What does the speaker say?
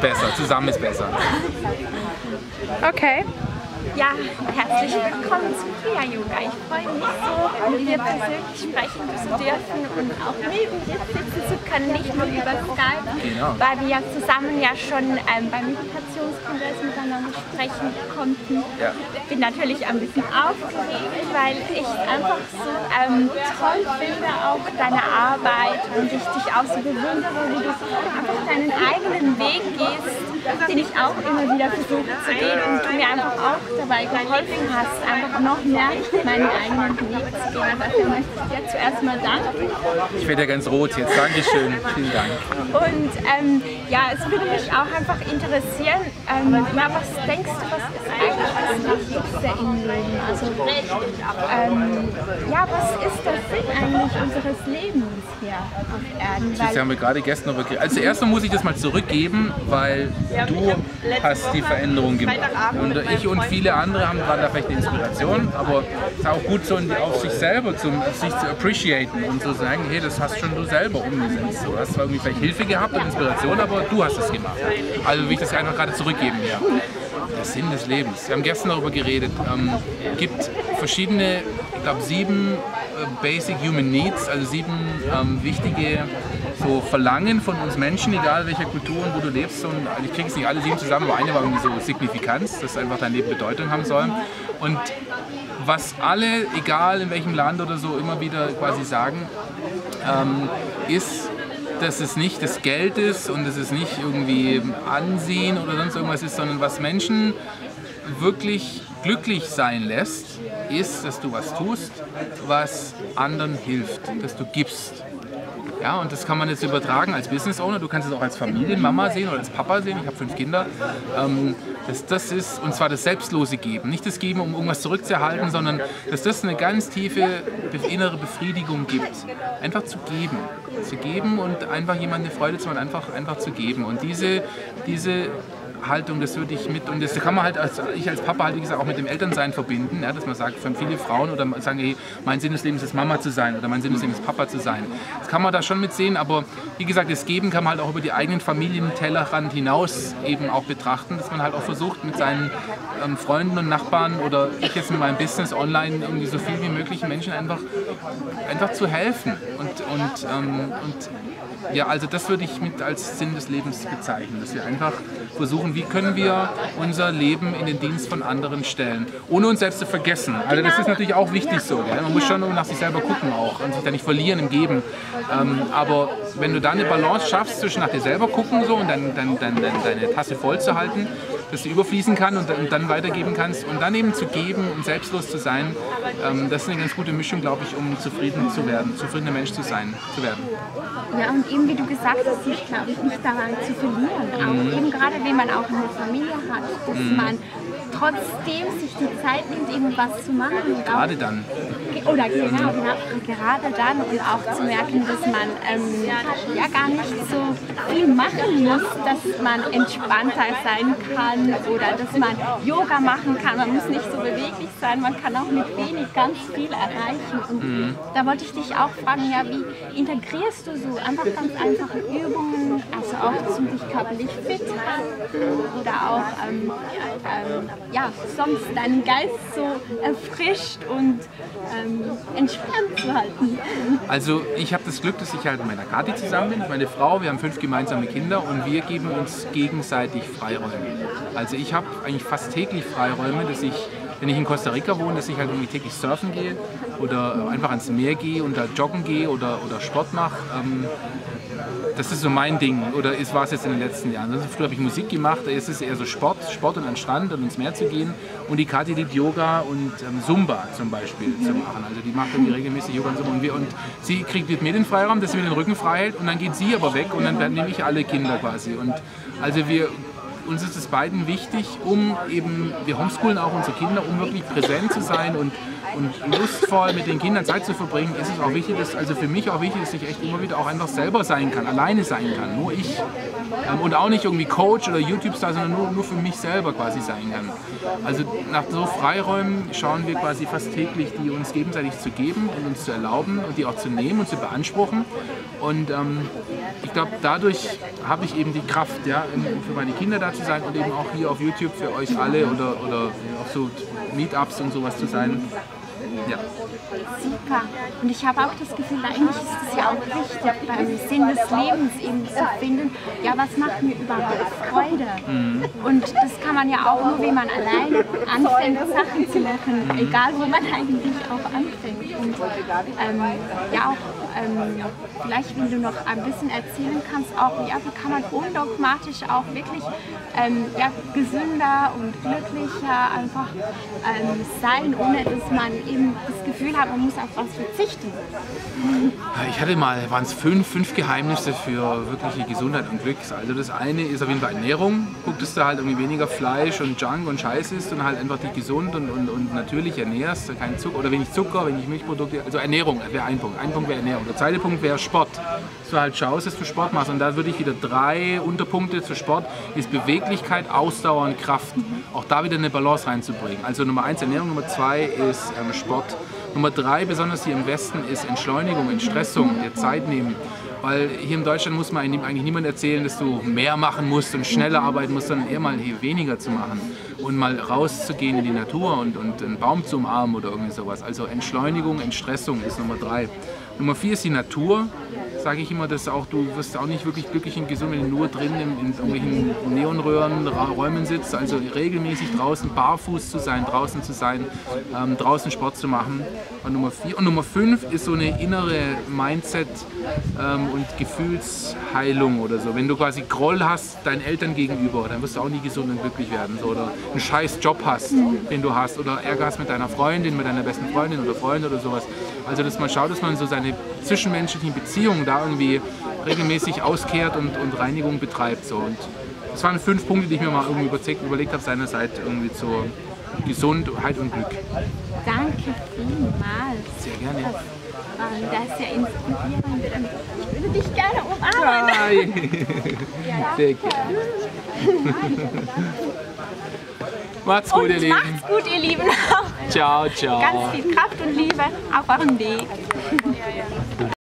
besser, zusammen ist besser. Okay. Ja, herzlich willkommen zu Kriya Yoga. Ich freue mich so, mit dir persönlich sprechen zu dürfen und auch neben dir sitzen zu können, nicht nur über Skype, weil wir ja zusammen schon beim Meditationskongress miteinander sprechen konnten. Ja. Ich bin natürlich ein bisschen aufgeregt, weil ich einfach so toll finde, auch deine Arbeit und ich dich auch so bewundere, wie du einfach deinen eigenen Weg gehst, den ich auch immer wieder versuche zu gehen und du mir einfach auch dabei geholfen hast, einfach noch mehr meinen eigenen Weg zu gehen. Dafür möchte ich dir zuerst mal danken. Ich werde ja ganz rot jetzt. Dankeschön. Vielen Dank. Und ja, es würde mich auch einfach interessieren, was denkst du, was ist eigentlich das Wichtigste im Leben? Also, ja, was ist der Sinn eigentlich unseres Lebens hier auf Erden? Das haben wir gerade gestern noch. Also erstmal muss ich das mal zurückgeben, weil du hast die Veränderung gemacht. Und ich und viele andere waren da vielleicht eine Inspiration, aber es ist auch gut, so auf sich selber sich zu appreciaten und zu sagen, hey, das hast schon du selber umgesetzt. Du hast zwar irgendwie vielleicht Hilfe gehabt und Inspiration, aber du hast es gemacht. Also will ich das einfach gerade zurückgeben hier. Der Sinn des Lebens. Wir haben gestern darüber geredet. Es gibt verschiedene, ich glaube 7 Basic Human Needs, also 7 wichtige so Verlangen von uns Menschen, egal welcher Kultur und wo du lebst. Und ich kriege es nicht alle 7 zusammen, aber eine war irgendwie so Signifikanz, dass einfach dein Leben Bedeutung haben soll. Und was alle, egal in welchem Land oder so, immer wieder quasi sagen, ist, dass es nicht das Geld ist und dass es nicht irgendwie Ansehen oder sonst irgendwas ist, sondern was Menschen wirklich glücklich sein lässt, ist, dass du was tust, was anderen hilft, dass du gibst. Ja, und das kann man jetzt übertragen als Business Owner, du kannst es auch als Familienmama sehen oder als Papa sehen, ich habe 5 Kinder. Das ist, und zwar das selbstlose Geben, nicht das Geben, um irgendwas zurückzuerhalten, sondern dass das eine ganz tiefe innere Befriedigung gibt. Einfach zu geben und einfach jemandem eine Freude zu machen, einfach zu geben. Und diese Haltung, das würde ich mit, und das kann man halt, ich als Papa halt, wie gesagt, auch mit dem Elternsein verbinden, ja, dass man sagt, für viele Frauen oder sagen, hey, mein Sinn des Lebens ist Mama zu sein oder mein Sinn des Lebens ist Papa zu sein. Das kann man da schon mitsehen, aber wie gesagt, das Geben kann man halt auch über die eigenen Familientellerrand hinaus eben auch betrachten, dass man halt auch versucht, mit seinen Freunden und Nachbarn oder ich jetzt mit meinem Business online irgendwie so viel wie möglich Menschen einfach zu helfen und ja, also das würde ich mit als Sinn des Lebens bezeichnen, dass wir einfach versuchen, wie können wir unser Leben in den Dienst von anderen stellen, ohne uns selbst zu vergessen. Also das ist natürlich auch wichtig so, gell? Man muss schon nach sich selber gucken auch und sich da nicht verlieren im Geben. Aber wenn du da eine Balance schaffst zwischen nach dir selber gucken so und dann deine Tasse voll zu halten, dass sie überfließen kann und dann weitergeben kannst und dann eben zu geben und selbstlos zu sein, das ist eine ganz gute Mischung, glaube ich, um zufriedener Mensch zu werden. Ja, und eben wie du gesagt hast, sich, glaube ich, nicht daran zu verlieren. Auch eben gerade, wenn man auch eine Familie hat, dass man trotzdem sich die Zeit nimmt, eben was zu machen. Gerade dann. Oder genau, gerade dann und auch zu merken, dass man ja gar nicht so viel machen muss, dass man entspannter sein kann oder dass man Yoga machen kann. Man muss nicht so beweglich sein, man kann auch mit wenig ganz viel erreichen. Und da wollte ich dich auch fragen, ja, wie integrierst du so einfach ganz einfache Übungen, also auch zum dich körperlich fit oder auch ja, sonst deinen Geist so erfrischt und entspannt zu halten? Also ich habe das Glück, dass ich halt mit meiner Kathi zusammen bin, meine Frau, wir haben 5 gemeinsame Kinder und wir geben uns gegenseitig Freiräume. Also ich habe eigentlich fast täglich Freiräume, dass ich, wenn ich in Costa Rica wohne, dass ich halt irgendwie täglich surfen gehe oder einfach ans Meer gehe und da joggen gehe oder Sport mache. Das ist so mein Ding, oder war es jetzt in den letzten Jahren. Also früher habe ich Musik gemacht, da ist es eher so Sport und an den Strand und ins Meer zu gehen. Und die Kathi liebt Yoga und Zumba zum Beispiel zu machen. Also die macht irgendwie regelmäßig Yoga und Zumba. Und sie kriegt mit mir den Freiraum, dass sie mir den Rücken frei hält und dann geht sie aber weg und dann nehme ich alle Kinder quasi. Und also wir uns ist es beiden wichtig, um eben, wir homeschoolen auch unsere Kinder, um wirklich präsent zu sein und lustvoll mit den Kindern Zeit zu verbringen, ist es auch wichtig, also für mich auch wichtig, dass ich echt immer wieder auch einfach selber sein kann, alleine sein kann, nur ich. Und auch nicht irgendwie Coach oder YouTube-Star, sondern nur für mich selber quasi sein kann. Also nach so Freiräumen schauen wir quasi fast täglich, die uns gegenseitig zu geben und uns zu erlauben und die auch zu nehmen und zu beanspruchen. Und ich glaube, dadurch habe ich eben die Kraft, ja, für meine Kinder da zu sein und eben auch hier auf YouTube für euch alle oder auf so Meetups und sowas zu sein. Ja. Super. Und ich habe auch das Gefühl, eigentlich ist es ja auch wichtig, beim Sinn des Lebens eben zu finden, ja, was macht mir überhaupt Freude? Und das kann man ja auch nur, wenn man alleine anfängt, Sachen zu machen, egal wo man eigentlich auch anfängt. Und ja, auch vielleicht, wenn du noch ein bisschen erzählen kannst, auch, ja, wie kann man undogmatisch auch wirklich ja, gesünder und glücklicher einfach sein, ohne dass man eben das Gefühl hat, man muss auf was verzichten. Ich hatte mal, waren es fünf Geheimnisse für wirkliche Gesundheit und Glück. Also das eine ist auf jeden Fall Ernährung. Guck, dass du halt irgendwie weniger Fleisch und Junk und Scheiß isst und halt einfach dich gesund und natürlich ernährst. Kein Zucker oder wenig Zucker, wenig Milchprodukte. Also Ernährung wäre ein Punkt. Ein Punkt wäre Ernährung. Der zweite Punkt wäre Sport. Dass du halt schaust, dass du Sport machst. Und da würde ich wieder 3 Unterpunkte zu Sport. Ist Beweglichkeit, Ausdauer und Kraft. Auch da wieder eine Balance reinzubringen. Also Nummer 1 Ernährung, Nummer 2 ist Sport. Nummer 3, besonders hier im Westen, ist Entschleunigung, Entstressung, dir Zeit nehmen. Weil hier in Deutschland muss man eigentlich niemand erzählen, dass du mehr machen musst und schneller arbeiten musst, sondern eher mal hier weniger zu machen. Und mal rauszugehen in die Natur und einen Baum zu umarmen oder irgendwie sowas. Also Entschleunigung, Entstressung ist Nummer 3. Nummer 4 ist die Natur. Sage ich immer, dass auch du wirst auch nicht wirklich glücklich und gesund, wenn du nur drin in irgendwelchen Neonröhren, Räumen sitzt. Also regelmäßig draußen barfuß zu sein, draußen zu sein, draußen Sport zu machen. Und Nummer 4 und Nummer 5 ist so eine innere Mindset und Gefühlsheilung oder so. Wenn du quasi Groll hast deinen Eltern gegenüber, dann wirst du auch nie gesund und glücklich werden. So. Oder einen scheiß Job hast, den du hast, oder Ärger hast mit deiner Freundin, mit deiner besten Freundin oder Freund oder sowas. Also dass man schaut, dass man so seine zwischenmenschlichen Beziehungen da irgendwie regelmäßig auskehrt und Reinigung betreibt. So. Und das waren 5 Punkte, die ich mir mal irgendwie überlegt habe, seinerseits irgendwie zur Gesundheit und Glück. Danke vielmals. Sehr gerne. Das ist ja inspirierend. Ich würde dich gerne umarmen. Sehr gerne. Macht's gut, ihr Lieben. Macht's gut, ihr Lieben. Ciao, ciao. Ganz viel Kraft und Liebe auf eurem Weg.